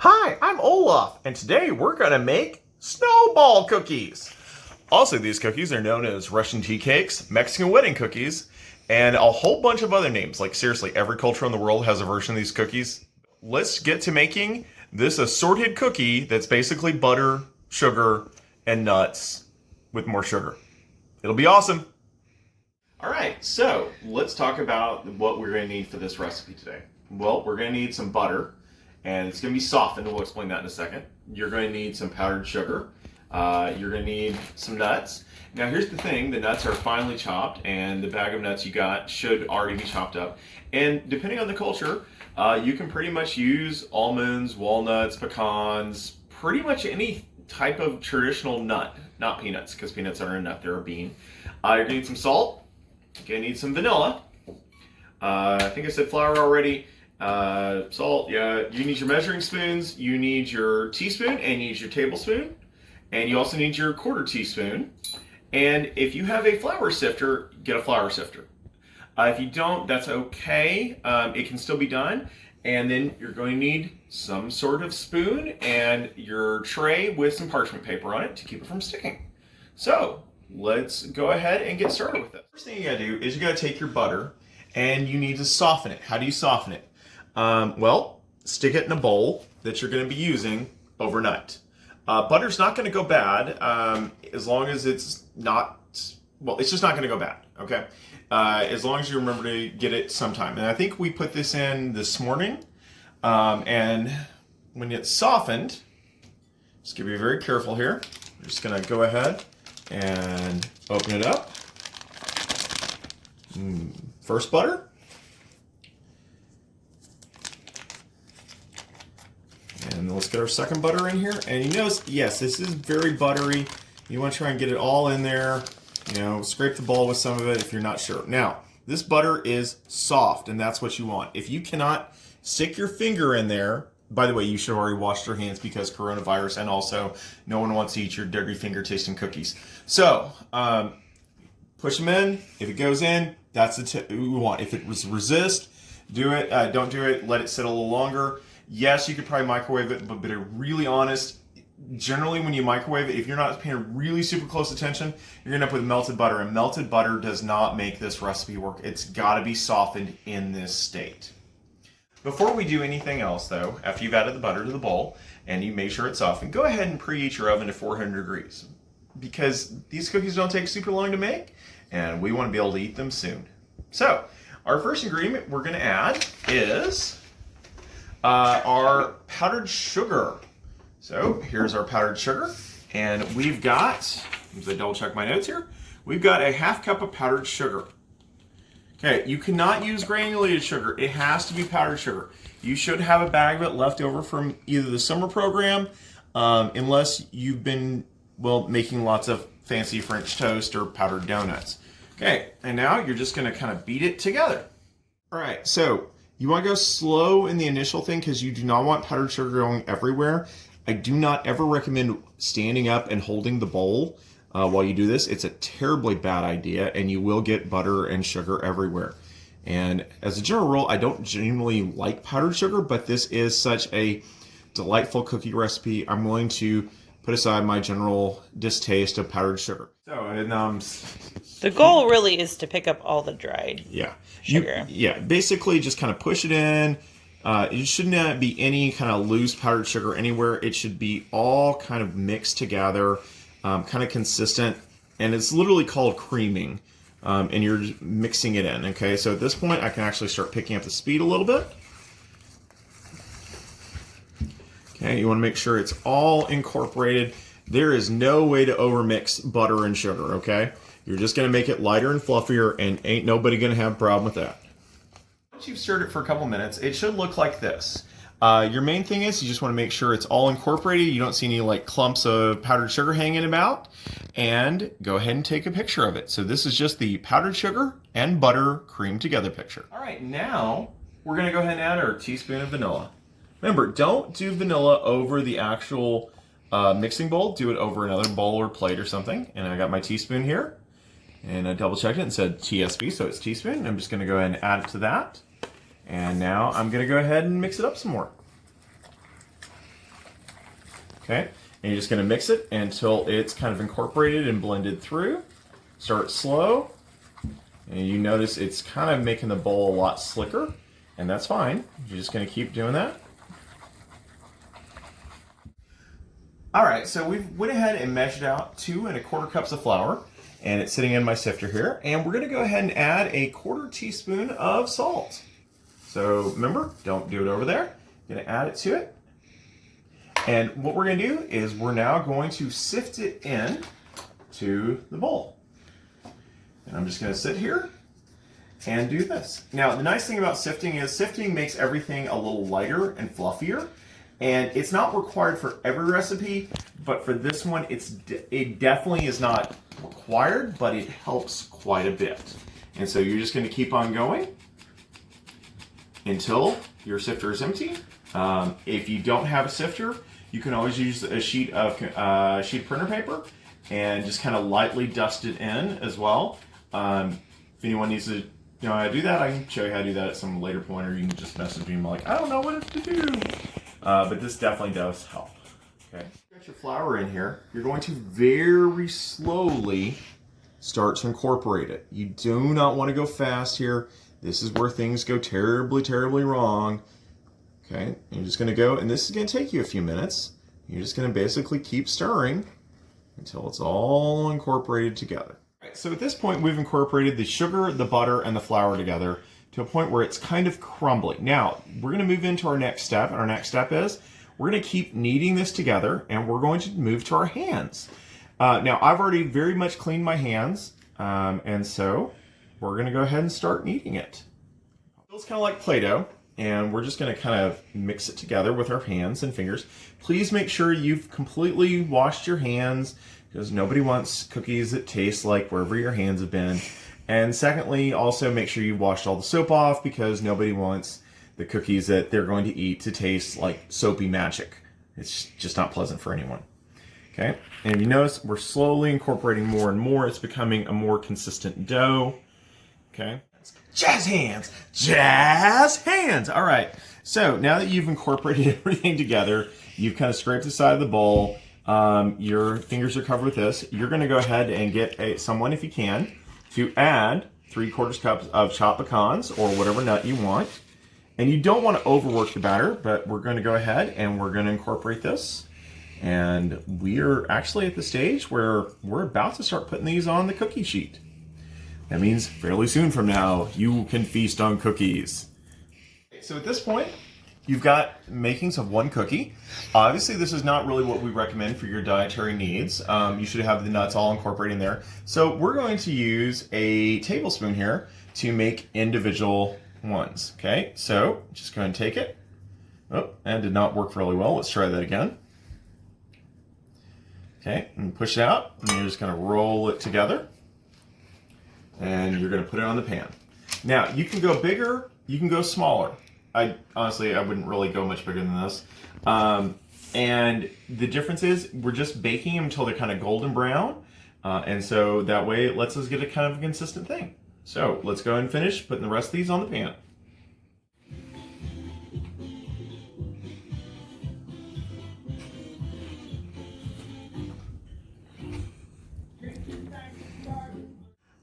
Hi, I'm Olaf, and today we're gonna make Snowball cookies. Also, these cookies are known as Russian tea cakes, Mexican wedding cookies, and a whole bunch of other names. Like seriously, every culture in the world has a version of these cookies. Let's get to making this assorted cookie that's basically butter, sugar, and nuts with more sugar. It'll be awesome. All right, so let's talk about what we're gonna need for this recipe today. Well, we're gonna need some butter, and it's going to be softened. We'll explain that in a second. You're going to need some powdered sugar. You're going to need some nuts. Now here's the thing, the nuts are finely chopped, and the bag of nuts you got should already be chopped up. And depending on the culture, you can pretty much use almonds, walnuts, pecans, pretty much any type of traditional nut. Not peanuts, because peanuts aren't a nut, they're a bean. You're going to need some salt. You're going to need some vanilla. I think I said flour already. Salt, yeah, you need your measuring spoons, you need your teaspoon, and you need your tablespoon, and you also need your quarter teaspoon. And if you have a flour sifter, get a flour sifter. If you don't, that's okay. It can still be done. And then you're going to need some sort of spoon and your tray with some parchment paper on it to keep it from sticking. So let's go ahead and get started with it. First thing you gotta do is you gotta take your butter and you need to soften it. How do you soften it? Well, stick it in a bowl that you're going to be using overnight. Butter's not going to go bad as long as it's not, well, it's just not going to go bad, okay? As long as you remember to get it sometime. And I think we put this in this morning, and when it's softened, just be very careful here. We're just going to go ahead and open it up. First butter. And let's get our second butter in here. And you notice, yes, this is very buttery. You want to try and get it all in there. You know, scrape the bowl with some of it if you're not sure. Now, this butter is soft, and that's what you want. If you cannot stick your finger in there, by the way, you should have already washed your hands because coronavirus, and also no one wants to eat your dirty finger tasting cookies. So, push them in. If it goes in, that's the tip we want. If it was resist, do it. Don't do it. Let it sit a little longer. Yes, you could probably microwave it, but be really honest, generally when you microwave it, if you're not paying really super close attention, you're going to end up with melted butter, and melted butter does not make this recipe work. It's got to be softened in this state. Before we do anything else, though, after you've added the butter to the bowl and you make sure it's softened, go ahead and preheat your oven to 400 degrees because these cookies don't take super long to make, and we want to be able to eat them soon. So, our first ingredient we're going to add is our powdered sugar. So here's our powdered sugar, and we've got, as I double check my notes here, we've got a half cup of powdered sugar. Okay, you cannot use granulated sugar. It has to be powdered sugar. You should have a bag of it left over from either the summer program, unless you've been, well, making lots of fancy French toast or powdered donuts. Okay, and now you're just gonna kind of beat it together. All right, so you want to go slow in the initial thing because you do not want powdered sugar going everywhere. I do not ever recommend standing up and holding the bowl while you do this. It's a terribly bad idea, and you will get butter and sugar everywhere. And as a general rule, I don't genuinely like powdered sugar, but this is such a delightful cookie recipe. I'm willing to put aside my general distaste of powdered sugar. So, and the goal really is to pick up all the dried sugar. Basically just kind of push it in. It should not be any kind of loose powdered sugar anywhere. It should be all kind of mixed together, kind of consistent. And it's literally called creaming. And you're mixing it in, okay? So at this point, I can actually start picking up the speed a little bit. Okay, you want to make sure it's all incorporated. There is no way to overmix butter and sugar, okay? You're just going to make it lighter and fluffier, and ain't nobody going to have a problem with that. Once you've stirred it for a couple minutes, it should look like this. Your main thing is you just want to make sure it's all incorporated. You don't see any like clumps of powdered sugar hanging about. And go ahead and take a picture of it. So this is just the powdered sugar and butter creamed together picture. All right, now we're going to go ahead and add our teaspoon of vanilla. Remember, don't do vanilla over the actual mixing bowl. Do it over another bowl or plate or something. And I got my teaspoon here. And I double checked it and said TSV, so it's teaspoon. I'm just going to go ahead and add it to that. And now I'm going to go ahead and mix it up some more. Okay, and you're just going to mix it until it's kind of incorporated and blended through. Start slow, and you notice it's kind of making the bowl a lot slicker, and that's fine. You're just going to keep doing that. All right, so we went ahead and measured out 2 1/4 cups of flour, and it's sitting in my sifter here, and we're going to go ahead and add a 1/4 teaspoon of salt. So remember, don't do it over there. You're going to add it to it. And what we're going to do is we're now going to sift it in to the bowl. And I'm just going to sit here and do this. Now, the nice thing about sifting is sifting makes everything a little lighter and fluffier. And it's not required for every recipe, but for this one, it definitely is not required, but it helps quite a bit. And so you're just going to keep on going until your sifter is empty. If you don't have a sifter, you can always use a sheet of printer paper and just kind of lightly dust it in as well. If anyone needs to know how to do that, I can show you how to do that at some later point, or you can just message me and be like, I don't know what to do. But this definitely does help. Okay. Got your flour in here. You're going to very slowly start to incorporate it. You do not want to go fast here. This is where things go terribly, terribly wrong. Okay, you're just going to go, and this is going to take you a few minutes. You're just going to basically keep stirring until it's all incorporated together. All right, so at this point, we've incorporated the sugar, the butter, and the flour together to a point where it's kind of crumbly. Now, we're going to move into our next step, and our next step is we're going to keep kneading this together, and we're going to move to our hands. Now, I've already very much cleaned my hands, and so we're going to go ahead and start kneading it. It feels kind of like Play-Doh, and we're just going to kind of mix it together with our hands and fingers. Please make sure you've completely washed your hands, because nobody wants cookies that taste like wherever your hands have been. And secondly, also make sure you washed all the soap off, because nobody wants the cookies that they're going to eat to taste like soapy magic. It's just not pleasant for anyone. Okay, and you notice we're slowly incorporating more and more. It's becoming a more consistent dough. Okay, jazz hands, jazz hands. All right, so now that you've incorporated everything together, you've kind of scraped the side of the bowl. Your fingers are covered with this. You're going to go ahead and get someone, if you can, to add 3/4 cups of chopped pecans or whatever nut you want. And you don't want to overwork the batter, but we're going to go ahead and we're going to incorporate this. And we're actually at the stage where we're about to start putting these on the cookie sheet. That means fairly soon from now, you can feast on cookies. So at this point, you've got makings of 1 cookie. Obviously, this is not really what we recommend for your dietary needs. You should have the nuts all incorporated in there. So we're going to use a tablespoon here to make individual ones. Okay, so just go ahead and take it. Oh, and did not work really well. Let's try that again. Okay, and push it out, and you're just going to roll it together. And you're going to put it on the pan. Now, you can go bigger, you can go smaller. Honestly, I wouldn't really go much bigger than this. And the difference is we're just baking them until they're kind of golden brown. And so that way it lets us get a kind of a consistent thing. So let's go ahead and finish putting the rest of these on the pan.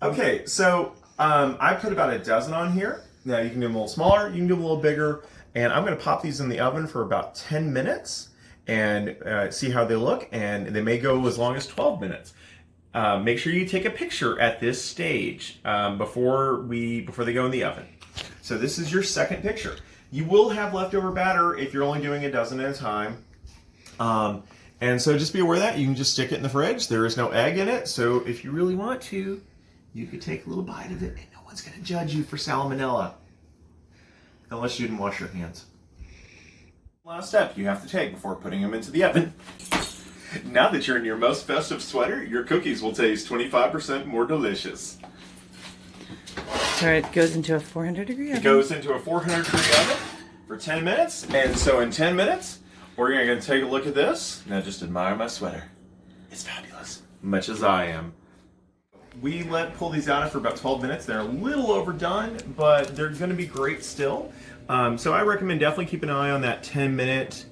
Okay, so I put about a dozen on here. Now you can do them a little smaller, you can do them a little bigger, and I'm going to pop these in the oven for about 10 minutes and see how they look, and they may go as long as 12 minutes. Make sure you take a picture at this stage before they go in the oven. So this is your second picture. You will have leftover batter if you're only doing a dozen at a time. And so just be aware of that. You can just stick it in the fridge. There is no egg in it, so if you really want to, you could take a little bite of it and no one's going to judge you for salmonella. Unless you didn't wash your hands. Last step you have to take before putting them into the oven. Now that you're in your most festive sweater, your cookies will taste 25% more delicious. So it goes into a 400-degree oven? It goes into a 400-degree oven for 10 minutes. And so in 10 minutes, we're going to take a look at this. Now just admire my sweater. It's fabulous. Much as I am. We pull these out for about 12 minutes. They're a little overdone, but they're going to be great still. So I recommend definitely keep an eye on that 10-minute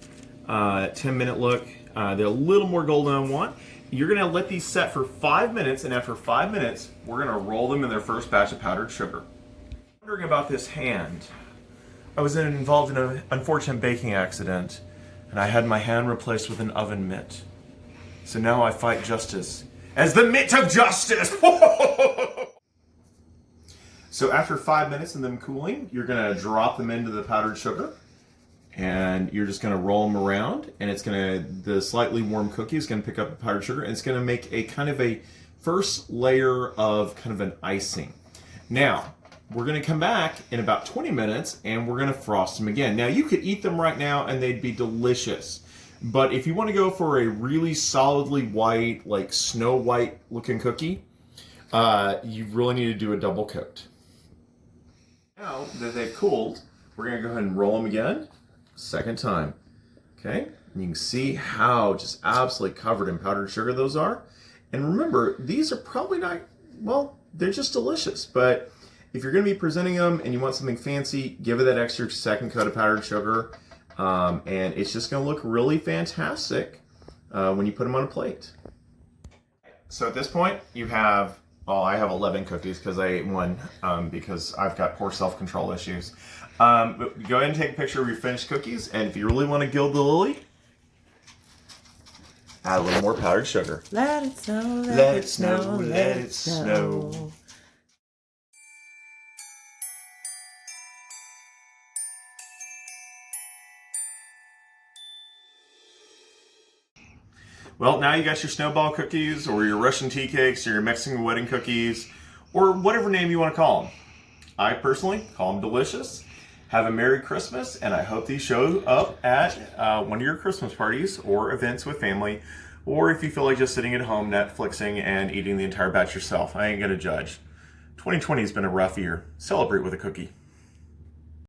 look. They're a little more golden than I want. You're gonna let these set for 5 minutes, and after 5 minutes, we're gonna roll them in their first batch of powdered sugar. Wondering about this hand. I was involved in an unfortunate baking accident, and I had my hand replaced with an oven mitt. So now I fight justice as the mitt of justice. So after 5 minutes of them cooling, you're gonna drop them into the powdered sugar. And you're just going to roll them around, and it's going to, the slightly warm cookie is going to pick up the powdered sugar, and it's going to make a kind of a first layer of kind of an icing. Now, we're going to come back in about 20 minutes, and we're going to frost them again. Now, you could eat them right now, and they'd be delicious. But if you want to go for a really solidly white, like snow white looking cookie, you really need to do a double coat. Now that they've cooled, we're going to go ahead and roll them again. Second time. Okay, and you can see how just absolutely covered in powdered sugar those are. And remember, these are probably not, well, they're just delicious. But if you're going to be presenting them and you want something fancy, give it that extra second coat of powdered sugar. And it's just going to look really fantastic when you put them on a plate. So at this point, you have, well, I have 11 cookies because I ate one because I've got poor self-control issues. But go ahead and take a picture of your finished cookies, and if you really want to gild the lily, add a little more powdered sugar. Let it snow, let it snow, let it snow. Well, now you got your snowball cookies, or your Russian tea cakes, or your Mexican wedding cookies, or whatever name you want to call them. I personally call them delicious. Have a Merry Christmas, and I hope these show up at one of your Christmas parties or events with family, or if you feel like just sitting at home Netflixing and eating the entire batch yourself. I ain't gonna judge. 2020 has been a rough year. Celebrate with a cookie.